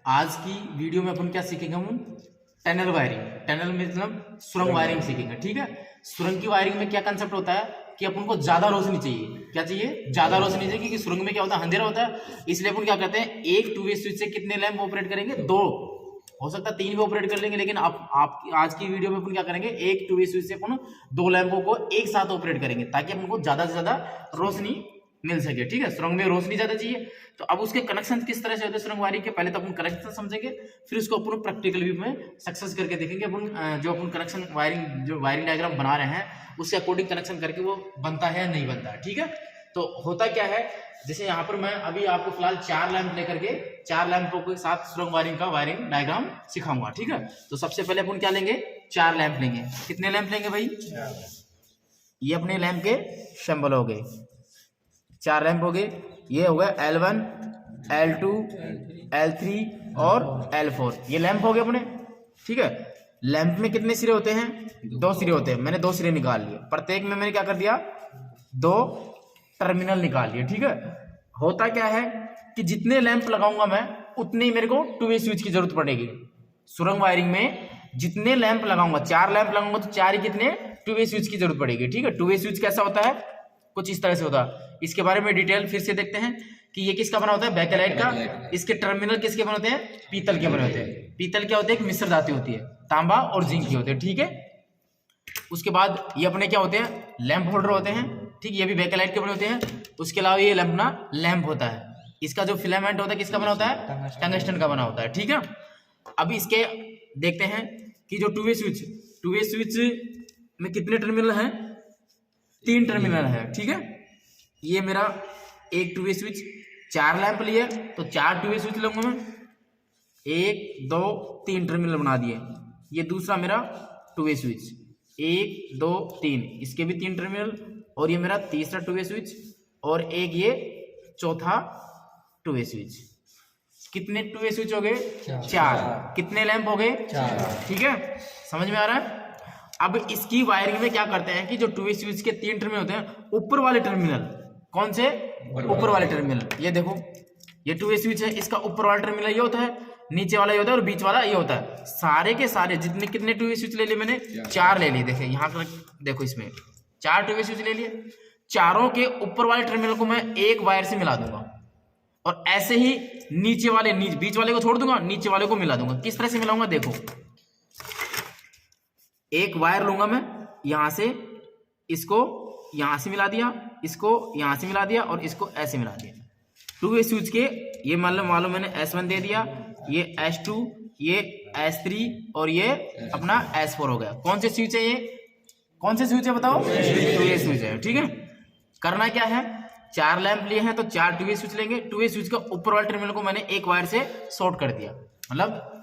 आज की वीडियो में अपन क्या सीखेंगे, हम टनल वायरिंग। टनल मतलब सुरंग वायरिंग सीखेंगे। ठीक है, सुरंग की वायरिंग में क्या कंसेप्ट होता है कि अपन को ज्यादा रोशनी चाहिए। क्या चाहिए? ज्यादा रोशनी चाहिए, क्योंकि सुरंग में क्या होता है, अंधेरा होता है। इसलिए अपन क्या करते हैं, एक टू वे स्विच से कितने लैंप ऑपरेट करेंगे? दो, हो सकता है तीन भी ऑपरेट कर लेंगे, लेकिन आप आज की वीडियो में अपन क्या करेंगे, एक टू वे स्विच से अपन दो लैंपों को एक साथ ऑपरेट करेंगे, ताकि अपन को ज्यादा से ज्यादा रोशनी मिल सके। ठीक है, सुरंग में रोशनी ज्यादा चाहिए, तो अब उसके कनेक्शन किस तरह से होते हैं सुरंग वायरिंग के, पहले तो अपन कनेक्शन समझेंगे, फिर उसको अपन प्रैक्टिकल व्यू में सक्सेस करके देखेंगे। अपन जो अपन कनेक्शन वायरिंग, जो वायरिंग डायग्राम बना रहे हैं, उसके अकॉर्डिंग कनेक्शन करके वो बनता है या नहीं बनता है। ठीक है, तो होता क्या है, जैसे यहाँ पर मैं अभी आपको फिलहाल चार लैंप लेकर के, चार लैंपों के साथ सुरंग वायरिंग का वायरिंग डायग्राम सिखाऊंगा। ठीक है, तो सबसे पहले अपन क्या लेंगे, चार लैंप लेंगे। कितने लैंप लेंगे भाई? ये अपने लैंप के सिंबल हो गए, चार लैंप हो गए। ये हो गया L1, L2, L3 और L4, ये लैंप हो गए अपने। ठीक है, लैंप में कितने सिरे होते हैं? दो सिरे होते हैं। मैंने दो सिरे निकाल लिए, प्रत्येक में मैंने क्या कर दिया, दो टर्मिनल निकाल लिए। ठीक है, होता क्या है कि जितने लैंप लगाऊंगा मैं, उतने ही मेरे को टू वे स्विच की जरूरत पड़ेगी। सुरंग वायरिंग में जितने लैंप लगाऊंगा, चार लैंप लगाऊंगा, तो चार ही कितने टू वे स्विच की जरूरत पड़ेगी। ठीक है, टू वे स्विच कैसा होता है, कुछ इस तरह से होता है। इसके बारे में डिटेल फिर से देखते हैं कि ये किसका बना होता है, बैकेलाइट का। इसके टर्मिनल किसके बने होते हैं? पीतल के बने होते हैं। पीतल क्या होते हैं? एक मिश्र धातु होती है, तांबा और जिंक की होते हैं। ठीक है, उसके बाद ये अपने क्या होते हैं, लैंप होल्डर होते हैं। ठीक, ये भी बैकेलाइट के बने होते हैं। उसके अलावा ये अपना लैंप होता है, इसका जो फिलामेंट होता है किसका बना होता है? टंगस्टन का बना होता है। ठीक है, अब इसके देखते हैं कि जो टू वे स्विच में कितने टर्मिनल हैं? तीन टर्मिनल है। ठीक है, ये मेरा एक टू वे स्विच, चार लैंप लिए तो चार टू वे स्विच लूंगा मैं, एक दो तीन टर्मिनल बना दिए। ये दूसरा मेरा टू वे स्विच, एक दो तीन, इसके भी तीन टर्मिनल, और ये मेरा तीसरा टू वे स्विच, और एक ये चौथा टू वे स्विच। कितने टू वे स्विच हो गए? चार। कितने लैंप हो गए? चार। ठीक है, समझ में आ रहा है? अब इसकी वायरिंग में क्या करते हैं कि जो टू वे स्विच के तीन टर्मिनल होते हैं, ऊपर वाले टर्मिनल, कौन से? ऊपर वाले टर्मिनल। ये देखो, ये टू वे स्विच है, इसका ऊपर वाला टर्मिनल ये होता है, नीचे वाला ये होता है, और बीच वाला ये होता है। सारे के सारे जितने कितने टू वे स्विच ले लिए मैंने? चार ले लिए। देखे यहाँ पर, देखो इसमें चार टू वे स्विच ले लिए। चारों के ऊपर वाले टर्मिनल को मैं एक वायर से मिला दूंगा, और ऐसे ही नीचे वाले, बीच वाले को छोड़ दूंगा, नीचे वाले को मिला दूंगा। किस तरह से मिलाऊंगा, देखो, एक वायर लूंगा मैं, यहां से इसको यहां से मिला दिया, इसको यहां से मिला दिया, और इसको ऐसे मिला दिया। टू वे स्विच के ये मालूम मैंने S1 दे दिया, ये S2, ये S3, और ये अपना S4 हो गया। कौन से स्विच है ये? कौन से स्विच है बताओ? टू वे स्विच है। ठीक है, करना क्या है, चार लैंप लिए हैं तो चार टू वे स्विच लेंगे। टू वे स्विच का ऊपर वाले टर्मिनल को मैंने एक वायर से शॉर्ट कर दिया, मतलब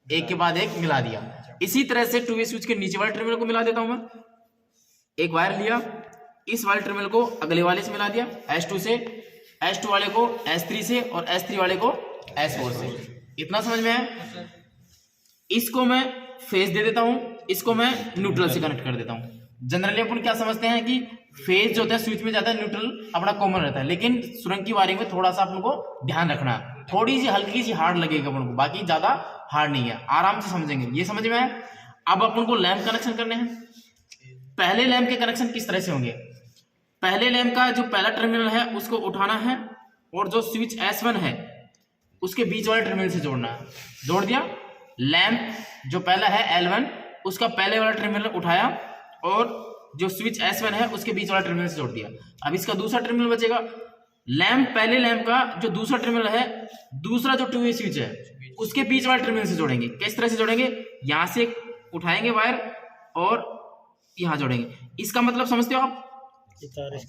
एक के बाद एक मिला दिया। इसी तरह से टू वे स्विच के नीचे वाले टर्मिनल को मिला देता हूं मैं। एक वायर लिया, इस वाले टर्मिनल को अगले वाले से मिला दिया, S2 से, S2 वाले को S3 से, और S3 वाले को S4 से। इतना समझ में है? इसको मैं फेज दे देता हूं, इसको मैं न्यूट्रल से कनेक्ट कर देता हूं। जनरली अपन क्या समझते हैं कि फेज जो होता है स्विच में जाता है, न्यूट्रल अपना कॉमन रहता है, लेकिन सुरंग की वायरिंग में थोड़ा सा अपन को ध्यान रखना है। थोड़ी सी हल्की सी हार्ड लगेगा अपन को, बाकी ज्यादा हार्ड नहीं है, आराम से समझेंगे। ये समझ में है? अब अपन को लैंप कनेक्शन करने हैं। पहले लैंप के कनेक्शन किस तरह से होंगे, पहले लैंप का जो पहला टर्मिनल है उसको उठाना है, और जो स्विच S1 है उसके बीच वाले टर्मिनल से जोड़ना है। जोड़ दिया। लैंप जो पहला है L1, उसका पहले वाला टर्मिनल उठाया, और जो स्विच S1 है उसके बीच वाला टर्मिनल से जोड़ दिया। अब इसका दूसरा टर्मिनल बचेगा। लैंप, पहले लैंप का जो दूसरा टर्मिनल है, दूसरा जो टू वे स्विच है उसके बीच वाले टर्मिनल से जोड़ेंगे। किस तरह से जोड़ेंगे, यहां से उठाएंगे वायर और यहां जोड़ेंगे। इसका मतलब समझते हो आप?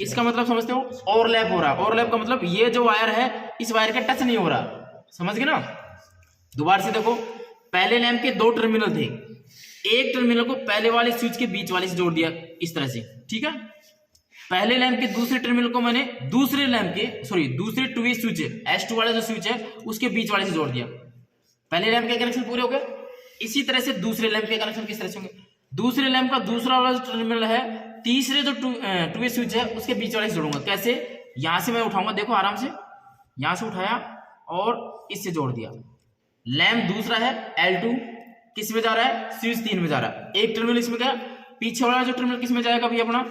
इसका मतलब समझते हो? ओवरलैप हो रहा है। ओवरलैप का मतलब ये जो वायर है इस वायर का टच नहीं हो रहा, समझ गए ना? दोबारा से देखो, पहले लैंप के दो टर्मिनल थे, एक टर्मिनल को पहले वाले स्विच के बीच वाले से जोड़ दिया इस तरह से। ठीक है, पहले लैंप के दूसरे टर्मिनल को मैंने दूसरे टू वे स्विच है, S2 वाला जो स्विच है उसके बीच वाले से जोड़ दिया। पहले लैंप के कनेक्शन पूरे हो गए। इसी तरह से दूसरे लैंप के कनेक्शन किस तरह से होंगे, दूसरे लैंप का दूसरा वाला जो टर्मिनल है, तीसरे जो टू वे स्विच है उसके बीच वाले से जोड़ूंगा। कैसे? यहां से मैं उठाऊंगा, देखो आराम से, यहां से उठाया और इससे जोड़ दिया। लैम्प दूसरा है L2 किस में जा रहा है, स्विच 3 में जा रहा है। एक टर्मिनल इसमें गया, पीछे वाला जो टर्मिनल किस में जाएगा भाई अपना,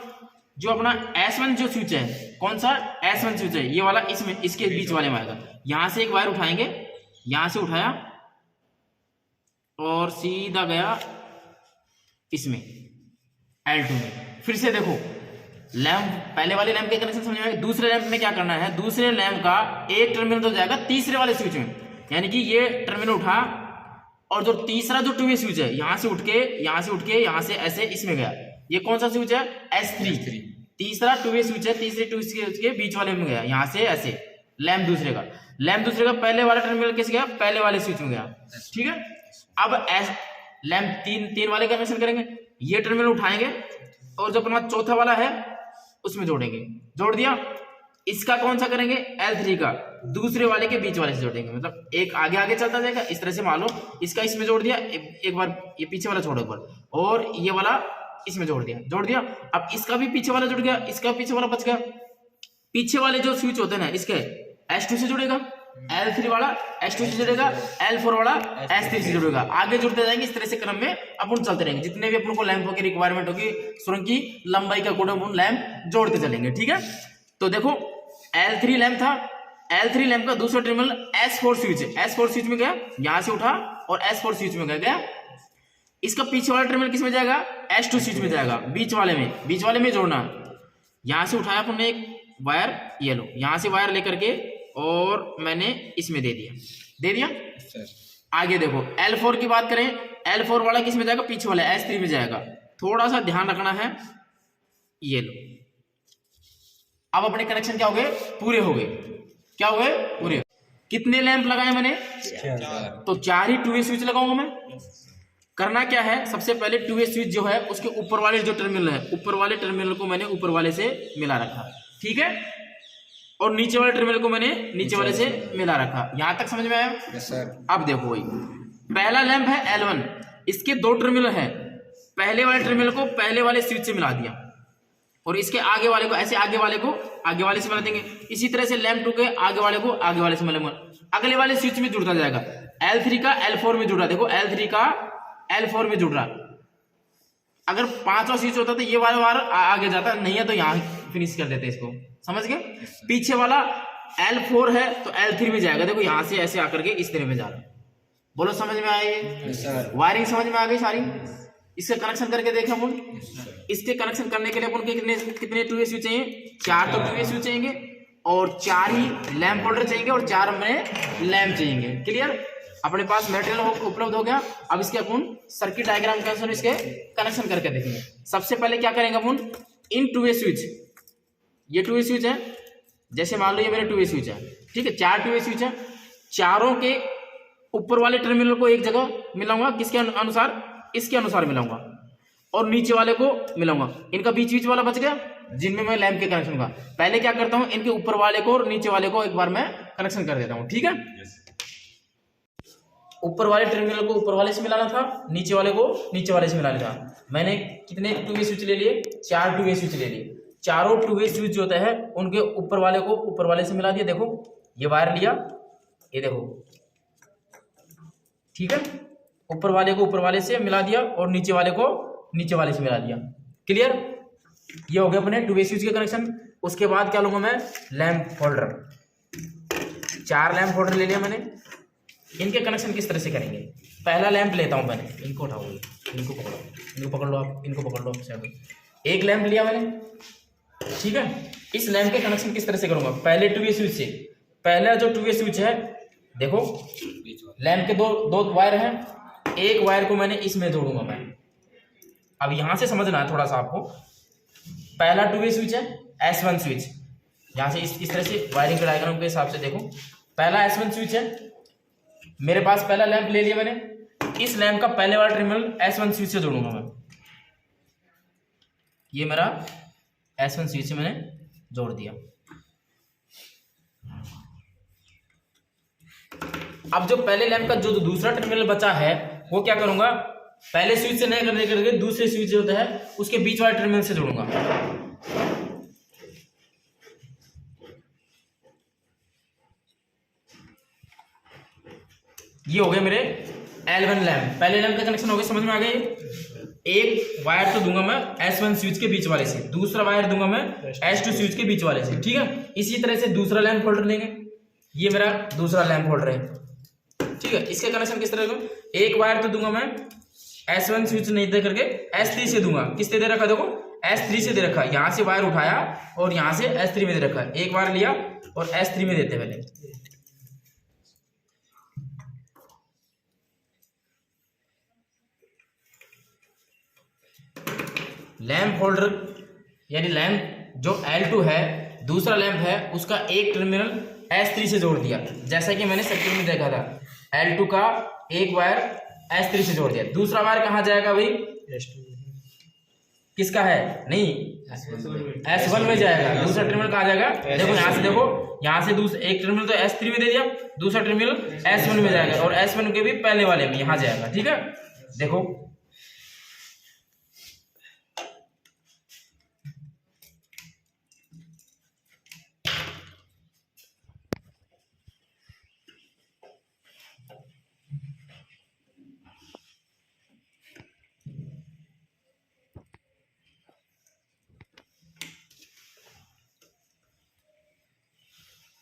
जो अपना S1 जो स्विच है, कौन सा S1 स्विच है ये वाला, इसमें इसके बीच वाले में आएगा। यहां से एक वायर उठाएंगे, यहां से उठाया और सीधा गया इसमें L2 में। फिर से देखो लैंप, पहले वाले लैंप के कनेक्शन समझ में आएगा। दूसरे लैंप में क्या करना है, दूसरे लैंप का एक टर्मिनल तो जाएगा तीसरे वाले स्विच में, यानी कि ये टर्मिनल उठा और जो तीसरा जो 2 वे स्विच है यहां से उठ के यहां से ऐसे इसमें गया। ये कौन सा स्विच है, S3, तीसरा 2 वे स्विच है, तीसरे 2 स्विच के बीच वाले में गया, यहां से ऐसे। लैंप दूसरे का पहले वाला टर्मिनल किस गया, पहले वाले स्विच में गया, ठीक है। अब लैंप तीन वाले कनेक्शन करेंगे, ये टर्मिनल उठाएंगे और जो अपना चौथा वाला है उसमें जोड़ेंगे, जोड़ दिया। इसका कौन सा करेंगे, L3 का दूसरे वाले के बीच वाले से जोड़ेंगे, मतलब एक आगे आगे चलता जाएगा इस तरह से। मान लो इसका इसमें जोड़ दिया, एक बार ये पीछे वाला छोड़ो एक बार, और ये वाला इसमें जोड़ दिया। अब इसका भी पीछे वाला जुड़ गया, इसका पीछे वाला बच गया। पीछे वाले जो स्विच होते हैं ना इसके S2 से जुड़ेगा, L3 वाला S2 से जुड़ेगा, L4 वाला S3 से जुड़ेगा। आगे जुड़ते जाएंगे, इस तरह से क्रम में अपन चलते रहेंगे। जितने भी अपन को लैंपों की रिक्वायरमेंट होगी, सुरंग की लंबाई का कोड अपन लैंप जोड़ते चलेंगे, ठीक है। तो देखो L3 लैंप था, L3 लैंप का दूसरा टर्मिनल S4 स्विच है, S4 स्विच में गया, यहां से उठा और S4 स्विच में गया। इसका पीछे वाला टर्मिनल किस में जाएगा, S2 स्विच में जाएगा, बीच वाले में जोड़ना। यहां से उठाया अपन ने एक वायर, ये लो, यहां से वायर लेकर के और मैंने इसमें दे दिया। आगे देखो L4 की बात करें, L4 वाला किस में जाएगा, पीछे वाला S3 में जाएगा। थोड़ा सा ध्यान रखना है, ये लो। अब अपने कनेक्शन क्या हो गए, पूरे हो गए। कितने लैंप लगाए मैंने, तो 4 ही 2 वे स्विच लगाऊंगा मैं। करना क्या है, सबसे पहले 2 वे स्विच जो है उसके ऊपर वाले जो टर्मिनल है, ऊपर वाले टर्मिनल को मैंने ऊपर वाले से मिला रखा, ठीक है, और नीचे वाले टर्मिनल को मैंने नीचे वाले से मिला रखा। यहां तक समझ में आया? Yes sir. अब देखो भाई, पहला लैंप है L1, इसके 2 टर्मिनल है, पहले वाले टर्मिनल को पहले वाले स्विच से मिला दिया और इसके आगे वाले को ऐसे आगे वाले से मिला देंगे। इसी तरह से लैंप 2 के आगे वाले को आगे वाले से मिला, अगले वाले स्विच में जुड़ता जाएगा। L3 का L4 में जुड़ रहा, देखो L3 का L4 में जुड़ रहा। अगर 5वां स्विच होता तो ये वाला वार आगे जाता, नहीं है तो यहां फिनिश कर देते इसको, समझ गए। पीछे वाला L4 है तो L3 में जाएगा, देखो यहां से ऐसे आकर के इस तरह में जा रहा। बोलो समझ में आया ये? वायरिंग समझ में आ गई सारी? इसका कनेक्शन करके देखें अपन। इसके कनेक्शन करने के लिए अपन के कितने 2 वे स्विच चाहिए, 4 तो 2 वे स्विच चाहिए और 4 ही लैंप होल्डर चाहिए और 4 में लैंप चाहिए। क्लियर? अपने पास मटेरियल उपलब्ध हो गया। अब इसके अपन सर्किट डायग्राम के अनुसार इसके कनेक्शन करके देखेंगे। सबसे पहले क्या करेंगे अपन, इन 2 वे स्विच, ये 2 वे स्विच है, जैसे मान लो ये मेरे 2 वे स्विच है, ठीक है, 4 2 वे स्विच है। चारों के ऊपर वाले टर्मिनल को एक जगह मिलाऊंगा, किसके अनुसार, इसके अनुसार मिलाऊंगा, और नीचे वाले को मिलाऊंगा। इनका बीच वाला बच गया जिनमें मैं लैंप के कनेक्शन का। पहले क्या करता हूं, इनके ऊपर वाले को और नीचे वाले को एक बार मैं कनेक्शन कर देता हूं, ठीक है। ऊपर वाले टर्मिनल को ऊपर वाले से मिलाना था, नीचे वाले को नीचे वाले से मिलाना था। मैंने कितने 2 वे स्विच ले लिए, 4 2 वे स्विच ले लिए। चारों 2 वे स्विच जो होता है उनके ऊपर वाले को ऊपर वाले से मिला दिया। देखो ये वायर लिया, ये देखो, ठीक है, ऊपर वाले को ऊपर वाले से मिला दिया और नीचे वाले को नीचे वाले से मिला दिया। क्लियर? ये हो गया अपने 2 वे स्विच के कनेक्शन। उसके बाद क्या लूंगा मैं, लैंप होल्डर। 4 लैंप होल्डर ले लिया मैंने। इनके कनेक्शन किस तरह से करेंगे, पहला लैंप लेता हूं मैंने, इनको उठाओ, इनको पकड़ लो आप, इनको पकड़ लो आप। एक लैंप लिया मैंने, ठीक है। इस लैंप के कनेक्शन किस तरह से करूंगा, पहले 2 वे स्विच से। पहला जो 2 वे स्विच है, देखो लैंप के दो वायर हैं, एक वायर को मैंने इसमें जोड़ूंगा मैं। अब यहां से समझना है थोड़ा सा आपको। पहला 2 वे स्विच है, S1 स्विच, यहां से इस तरह से वायरिंग के डायग्राम के हिसाब से देखो, पहला S1 स्विच है मेरे पास। पहला लैंप ले लिया मैंने, इस लैंप का पहले वाला टर्मिनल S1 स्विच से जोड़ूंगा मैं। ये मेरा S1 स्विच से मैंने जोड़ दिया। अब जो पहले लैंप का जो दूसरा टर्मिनल बचा है वो क्या करूंगा, पहले स्विच से नहीं करने करके दूसरे स्विच जो होता है उसके बीच वाले टर्मिनल से जोड़ूंगा। ये हो गए मेरे L1 लैम्प। पहले लैम्प का कनेक्शन हो गया, समझ में आ गई। एक वायर तो दूंगा मैं S1 स्विच के बीच वाले से, दूसरा वायर दूंगा मैं S2 स्विच के बीच वाले से, ठीक है। इसी तरह से दूसरा लैम्प होल्डर लेंगे, ये मेरा दूसरा लैम्प होल्डर है, ठीक है। इसके कनेक्शन किस तरह दूं, एक वायर तो दूंगा मैं S1 स्विच नहीं दे करके S3 से दूंगा। किस दे रखा, देखो S3 से दे रखा है, यहाँ से वायर उठाया और यहाँ से S3 में दे रखा है, एक वायर लिया और S3 में देते पहले। लैंप होल्डर यानी लैंप जो L2 है, दूसरा लैंप है, उसका एक टर्मिनल S3 से जोड़ दिया, जैसा कि मैंने सर्किट में देखा था। L2 का एक वायर S3 से जोड़ दिया, दूसरा वायर कहाँ जाएगा भाई, किसका है, नहीं S1 में जाएगा। दूसरा टर्मिनल कहाँ जाएगा, देखो यहाँ से, देखो यहाँ से दूसरा एक टर्मिनल तो S3 में दे दिया, दूसरा टर्मिनल S1 में जाएगा और S1 के भी पहले वाले में यहाँ जाएगा, ठीक है। देखो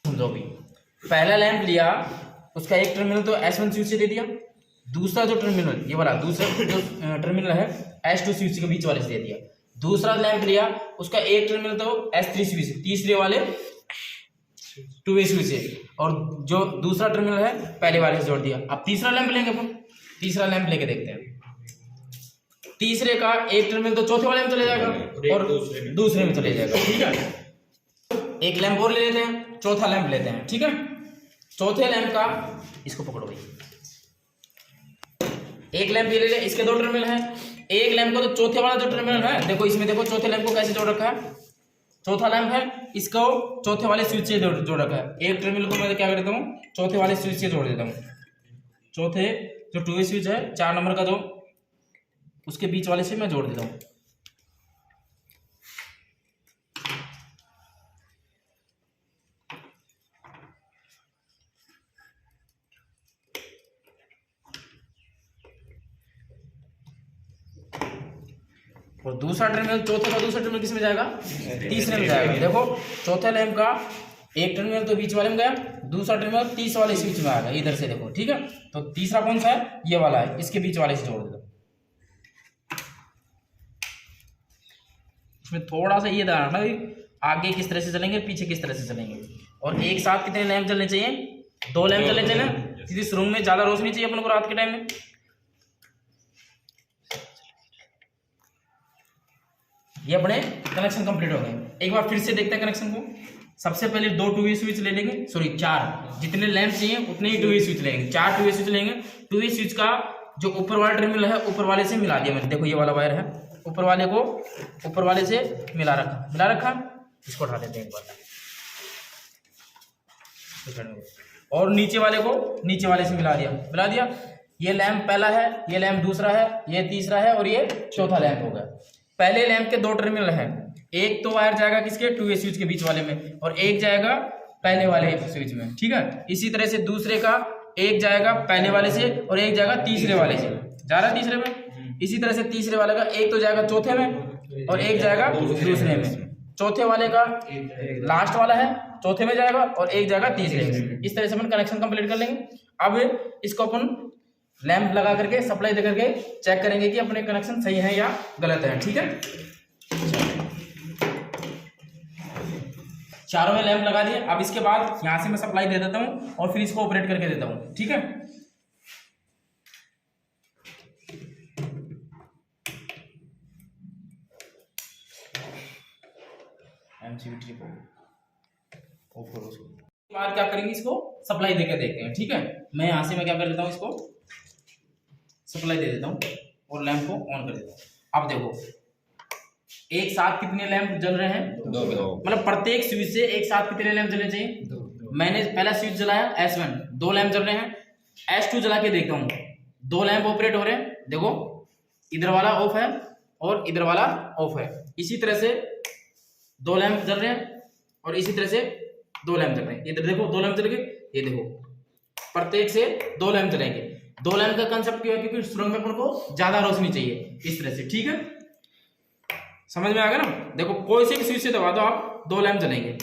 समझो भी, पहला लैंप लिया, उसका एक टर्मिनल तो S1 स्विच से दे दिया, दूसरा जो टर्मिनल ये वाला दूसरा जो टर्मिनल है S2 स्विच के बीच वाले से दे दिया। दूसरा लैंप लिया, उसका एक टर्मिनल तो S3 स्विच, तीसरे वाले 2A स्विच से, और जो दूसरा टर्मिनल है पहले वाले से जोड़ दिया। अब तीसरा लैंप लेंगे अपन, तीसरा लैंप लेके देखते हैं। तीसरे का एक टर्मिनल तो चौथे वाले में चले जाएगा और दूसरे में चले जाएगा, ठीक है। एक लैंप और ले लेते हैं, चौथा लैंप लेते हैं, ठीक है। चौथे लैंप का, इसको पकड़ो भाई, एक लैंप ये ले ले, इसके दो टर्मिनल हैं। एक लैंप को तो चौथे वाला जो टर्मिनल है, देखो इसमें, देखो चौथे लैंप को कैसे जोड़ रखा है, चौथा लैंप है, इसको चौथे वाले स्विच से जोड़ रखा है। एक टर्मिनल को मैं क्या कर देता हूँ, चौथे वाले स्विच से जोड़ देता हूँ। चौथे जो 2A स्विच है, 4 नंबर का जो, उसके बीच वाले से मैं जोड़ देता हूँ। और दूसरा टर्मिनल, चौथे का दूसरा टर्मिनल किस में जाएगा, तीसरे में जाएगा। देखो चौथे लैंप का एक टर्मिनल तो बीच वाले में गया, दूसरा टर्मिनल तीसरे वाले स्विच में आएगा, इधर से देखो, ठीक है। तो तीसरा कौन सा है, ये वाला है, इसके बीच वाले से जोड़ देता हूं। इसमें थोड़ा सा ये ध्यान रखना कि आगे किस तरह से चलेंगे, पीछे किस तरह से चलेंगे। और एक साथ कितने लैंप चलने चाहिए, 2 लैंप चलने चाहिए ना, क्योंकि इस रूम में ज्यादा रोशनी चाहिए अपन को रात के टाइम में। ये अपने कनेक्शन कंप्लीट हो गए। एक बार फिर से देखते हैं कनेक्शन को। सबसे पहले 2 2A स्विच ले लेंगे, सॉरी 4, जितने लैंप चाहिए उतने ही 2A स्विच लेंगे। 4 2A स्विच लेंगे। 2A स्विच का जो ऊपर वाला टर्मिनल है, ऊपर वाले से मिला दिया मैंने, देखो ये वाला वायर है, ऊपर वाले को ऊपर वाले से मिला रखा। इसको उठा देते हैं एक बार, और नीचे वाले को नीचे वाले से मिला दिया। ये लैंप पहला है, ये लैंप दूसरा है, ये तीसरा है और ये चौथा लैंप होगा। पहले लैंप के 2 टर्मिनल हैं, एक तो वायर जाएगा किसके, 2A स्विच के बीच वाले में, और एक जाएगा पहले वाले स्विच में, ठीक है। इसी तरह से दूसरे का एक जाएगा पहले वाले से और एक जाएगा तीसरे वाले से, जा रहा है तीसरे में। इसी तरह से तीसरे वाले का एक तो जाएगा चौथे में और एक जाएगा दूसरे में। चौथे वाले का लास्ट वाला है, चौथे में जाएगा और एक जाएगा तीसरे में। इस तरह से अपन कनेक्शन कंप्लीट कर लेंगे। अब इसको अपन लैंप लगा करके, सप्लाई दे करके चेक करेंगे कि अपने कनेक्शन सही है या गलत है, ठीक है। चारों में लैंप लगा दिए। अब इसके बाद यहां से मैं सप्लाई दे देता हूं और फिर इसको ऑपरेट करके देता हूं, ठीक है। एमसीबी बाद क्या करेंगे, इसको सप्लाई देकर देखते हैं, ठीक है। मैं यहां से मैं क्या कर देता हूं, इसको सप्लाई दे देता हूं और लैंप को ऑन कर देता हूं। अब देखो एक साथ कितने लैंप जल रहे हैं, 2। मतलब प्रत्येक स्विच से एक साथ कितने लैंप जलने चाहिए, 2। मैंने पहला स्विच जलाया S1, 2 लैंप जल रहे हैं। S2 जला के देखता हूं, 2 लैंप ऑपरेट हो रहे हैं। देखो इधर वाला ऑफ है और इधर वाला ऑफ है। इसी तरह से 2 लैंप जल रहे हैं और इसी तरह से 2 लैंप जल रहे हैं। इधर देखो 2 लैंप जल गए, ये देखो प्रत्येक से 2 लैंप जलेंगे। 2 लैंप का कंसेप्ट क्यों है, क्योंकि सुरंग में अपन को ज्यादा रोशनी चाहिए, इस तरह से। ठीक है, समझ में आ गया ना। देखो कोई से भी स्विच से दबा दो आप, 2 लैंप जलेंगे।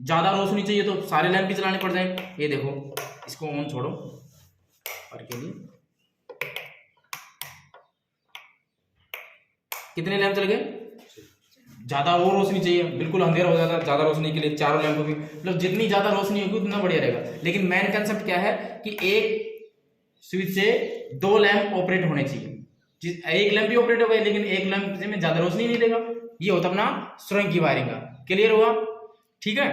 ज्यादा रोशनी चाहिए तो सारे लैंप भी चलाने पड़ जाएंगे। ये देखो, इसको ऑन छोड़ो और के लिए कितने लैंप चल गए? ज्यादा और रोशनी चाहिए, बिल्कुल अंधेरा हो जाता है, ज्यादा रोशनी के लिए चारों लैंप भी, मतलब जितनी ज्यादा रोशनी होगी उतना बढ़िया रहेगा। लेकिन मेन कंसेप्ट क्या है कि एक स्विच से 2 लैंप ऑपरेट होने चाहिए। एक लैंप भी ऑपरेट हो गया, लेकिन एक लैंप में ज्यादा रोशनी नहीं देगा। ये होता अपना सुरंग की वायरिंग का। क्लियर हुआ? ठीक है।